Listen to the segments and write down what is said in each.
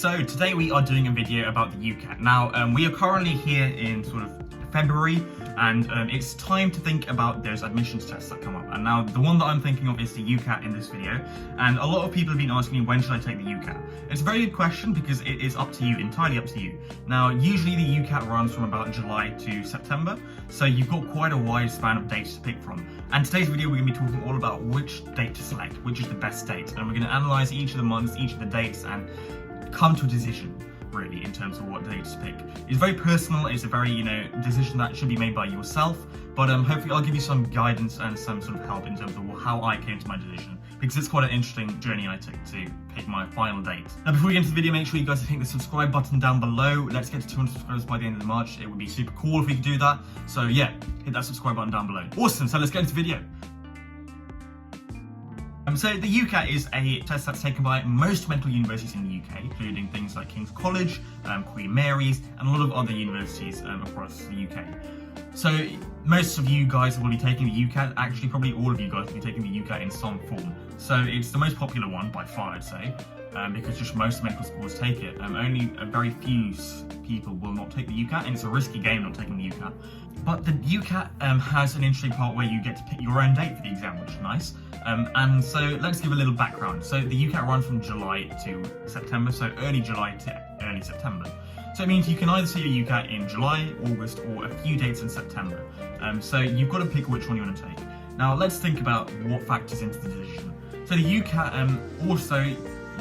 So today we are doing a video about the UCAT. Now, we are currently here in sort of February, and it's time to think about those admissions tests that come up. And now the one that I'm thinking of is the UCAT in this video. And a lot of people have been asking me, when should I take the UCAT? It's a very good question because it is up to you, entirely up to you. Now, usually the UCAT runs from about July to September, so you've got quite a wide span of dates to pick from. And today's video, we're going to be talking all about which date to select, which is the best date. And we're going to analyze each of the months, each of the dates, and come to a decision, really, in terms of what dates to pick. It's very personal, it's a very, decision that should be made by yourself, but hopefully I'll give you some guidance and some sort of help in terms of how I came to my decision, because it's quite an interesting journey I took to pick my final date. Now, before we get into the video, make sure you guys hit the subscribe button down below. Let's get to 200 subscribers by the end of March. It would be super cool if we could do that. So yeah, hit that subscribe button down below. Awesome, so let's get into the video. So the UCAT is a test that's taken by most medical universities in the UK, including things like King's College, Queen Mary's, and a lot of other universities across the UK. So most of you guys will be taking the UCAT, actually probably all of you guys will be taking the UCAT in some form. So it's the most popular one by far, I'd say, because just most medical schools take it. Only a very few people will not take the UCAT, and it's a risky game not taking the UCAT. But the UCAT has an interesting part where you get to pick your own date for the exam, which is nice. And so let's give a little background. So the UCAT runs from July to September, so early July to early September. So it means you can either take your UCAT in July, August, or a few dates in September. So you've got to pick which one you want to take. Now let's think about what factors into the decision. So the UCAT also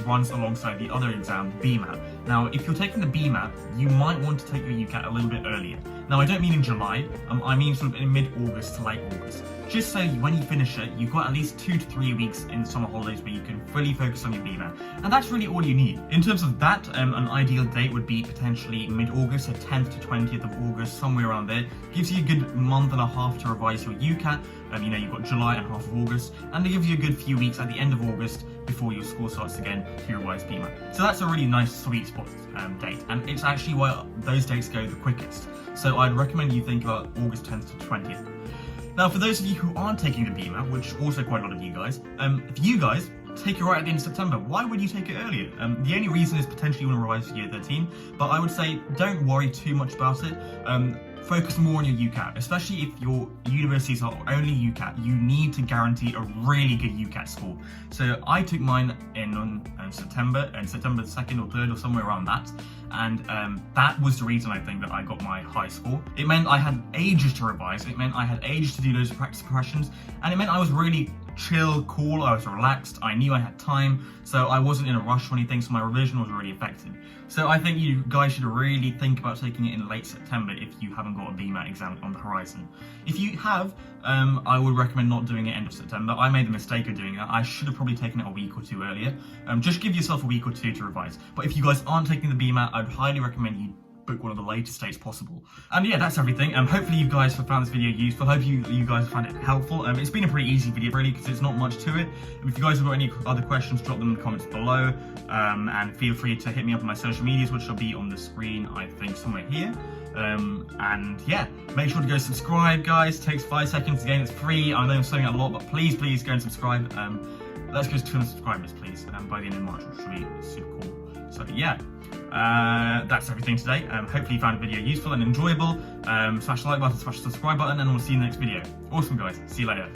runs alongside the other exam, BMAT. Now, if you're taking the BMAT, you might want to take your UCAT a little bit earlier. Now, I don't mean in July, I mean sort of in mid-August to late August. Just so when you finish it, you've got at least 2 to 3 weeks in summer holidays where you can fully focus on your BMAT. And that's really all you need. In terms of that, an ideal date would be potentially mid-August, so 10th to 20th of August, somewhere around there. Gives you a good month and a half to revise your UCAT. You've got July and half of August, and it gives you a good few weeks at the end of August before your school starts again to revise BMAT. So that's a really nice sweet spot date, and it's actually where those dates go the quickest. So I'd recommend you think about August 10th to 20th. Now, for those of you who aren't taking the BMAT, which also quite a lot of you guys, if you guys take it right at the end of September, why would you take it earlier? The only reason is potentially you want to revise for year 13, but I would say don't worry too much about it. Focus more on your UCAT, especially if your universities are only UCAT. You need to guarantee a really good UCAT score. So I took mine in September, and September 2nd or 3rd or somewhere around that. And that was the reason I think that I got my high score. It meant I had ages to revise. It meant I had ages to do those practice questions. And it meant I was really chill, cool, I was relaxed, I knew I had time, so I wasn't in a rush or anything, so my revision was already effective. So I think you guys should really think about taking it in late September if you haven't got a BMAT exam on the horizon. If you have, I would recommend not doing it end of September. I made the mistake of doing that. I should have probably taken it a week or two earlier. Just give yourself a week or two to revise. But if you guys aren't taking the BMAT, I'd highly recommend you book one of the latest dates possible. And yeah, that's everything. Hopefully you guys have found this video useful. Hope you guys found it helpful. It's been a pretty easy video really, because there's not much to it. If you guys have got any other questions, drop them in the comments below, and feel free to hit me up on my social medias, which will be on the screen, I think, somewhere here. And yeah, make sure to go subscribe, guys. It takes 5 seconds. Again, it's free. I know I'm saying it a lot, but please go and subscribe. Let's go to 200 subscribers, please, by the end of March, which will be super cool. So yeah, that's everything today. Hopefully you found the video useful and enjoyable. Smash the like button, smash the subscribe button, and we'll see you in the next video. Awesome, guys. See you later.